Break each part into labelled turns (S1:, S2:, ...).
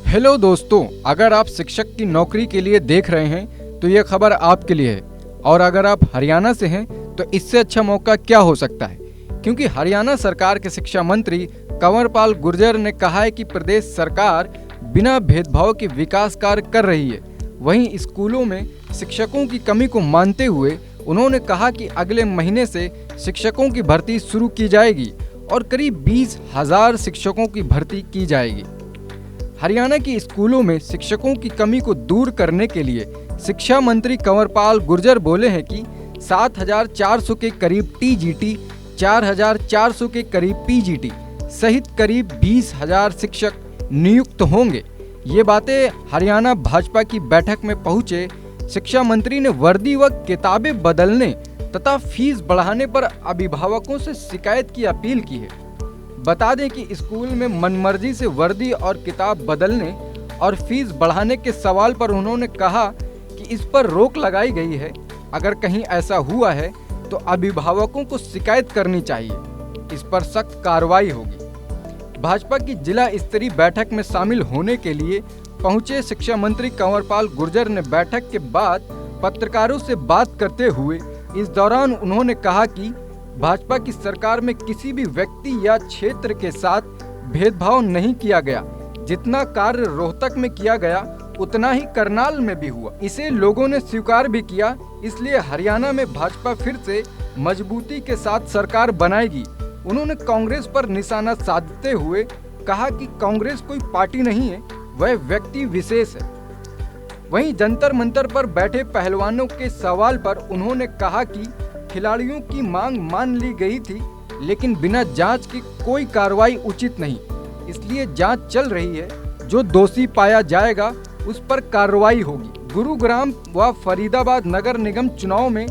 S1: Hello दोस्तों, अगर आप शिक्षक की नौकरी के लिए देख रहे हैं तो ये खबर आपके लिए है। और अगर आप हरियाणा से हैं तो इससे अच्छा मौका क्या हो सकता है, क्योंकि हरियाणा सरकार के शिक्षा मंत्री कंवरपाल गुर्जर ने कहा है कि प्रदेश सरकार बिना भेदभाव के विकास कार्य कर रही है। वहीं स्कूलों में शिक्षकों की कमी को मानते हुए उन्होंने कहा कि अगले महीने से शिक्षकों की भर्ती शुरू की जाएगी और करीब 20,000 शिक्षकों की भर्ती की जाएगी। हरियाणा के स्कूलों में शिक्षकों की कमी को दूर करने के लिए शिक्षा मंत्री कंवरपाल गुर्जर बोले हैं कि 7,400 के करीब टीजीटी, 4,400 के करीब पीजीटी सहित करीब 20,000 शिक्षक नियुक्त होंगे। ये बातें हरियाणा भाजपा की बैठक में पहुंचे शिक्षा मंत्री ने वर्दी व किताबें बदलने तथा फीस बढ़ाने पर अभिभावकों से शिकायत की अपील की है। बता दें कि स्कूल में मनमर्जी से वर्दी और किताब बदलने और फीस बढ़ाने के सवाल पर उन्होंने कहा कि इस पर रोक लगाई गई है। अगर कहीं ऐसा हुआ है तो अभिभावकों को शिकायत करनी चाहिए, इस पर सख्त कार्रवाई होगी। भाजपा की जिला स्तरीय बैठक में शामिल होने के लिए पहुंचे शिक्षा मंत्री कंवरपाल गुर्जर ने बैठक के बाद पत्रकारों से बात करते हुए इस दौरान उन्होंने कहा कि भाजपा की सरकार में किसी भी व्यक्ति या क्षेत्र के साथ भेदभाव नहीं किया गया। जितना कार्य रोहतक में किया गया उतना ही करनाल में भी हुआ। इसे लोगों ने स्वीकार भी किया। इसलिए हरियाणा में भाजपा फिर से मजबूती के साथ सरकार बनाएगी। उन्होंने कांग्रेस पर निशाना साधते हुए कहा कि कांग्रेस कोई पार्टी नहीं है, वह व्यक्ति विशेष है। वहीं जंतर मंतर पर बैठे पहलवानों के सवाल पर उन्होंने कहा कि खिलाड़ियों की मांग मान ली गई थी, लेकिन बिना जांच की कोई कार्रवाई उचित नहीं, इसलिए जांच चल रही है। जो दोषी पाया जाएगा उस पर कार्रवाई होगी। गुरुग्राम व फरीदाबाद नगर निगम चुनाव में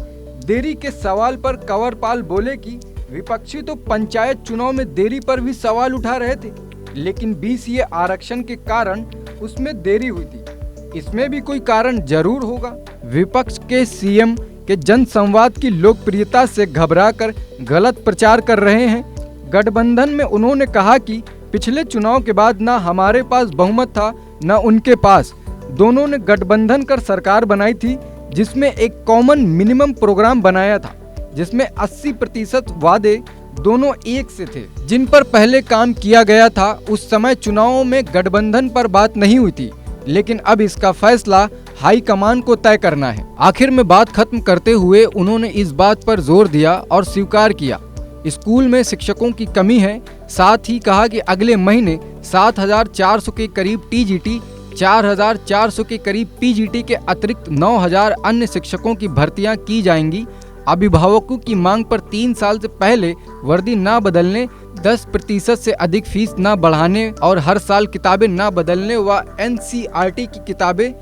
S1: देरी के सवाल पर कंवरपाल बोले कि विपक्षी तो पंचायत चुनाव में देरी पर भी सवाल उठा रहे थे, लेकिन बीसीए आरक्षण के कारण उसमें देरी हुई थी। इसमें भी कोई कारण जरूर होगा। विपक्ष के सीएम के जनसंवाद की लोकप्रियता से घबराकर गलत प्रचार कर रहे हैं। गठबंधन में उन्होंने कहा कि पिछले चुनाव के बाद ना हमारे पास बहुमत था न उनके पास। दोनों ने गठबंधन कर सरकार बनाई थी, जिसमें एक कॉमन मिनिमम प्रोग्राम बनाया था, जिसमें 80% वादे दोनों एक से थे, जिन पर पहले काम किया गया था। उस समय चुनावों में गठबंधन पर बात नहीं हुई थी, लेकिन अब इसका फैसला हाईकमान को तय करना है। आखिर में बात खत्म करते हुए उन्होंने इस बात पर जोर दिया और स्वीकार किया स्कूल में शिक्षकों की कमी है। साथ ही कहा कि अगले महीने 7,400 के करीब टीजीटी, 4,400 के करीब पीजीटी के अतिरिक्त 9,000 अन्य शिक्षकों की भर्तियां की जाएंगी। अभिभावकों की मांग पर 3 साल से पहले वर्दी न बदलने, 10% से अधिक फीस न बढ़ाने और हर साल किताबें न बदलने व एनसीईआरटी की किताबें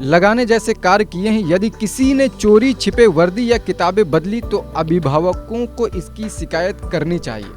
S1: लगाने जैसे कार्य किए हैं। यदि किसी ने चोरी छिपे वर्दी या किताबें बदली तो अभिभावकों को इसकी शिकायत करनी चाहिए।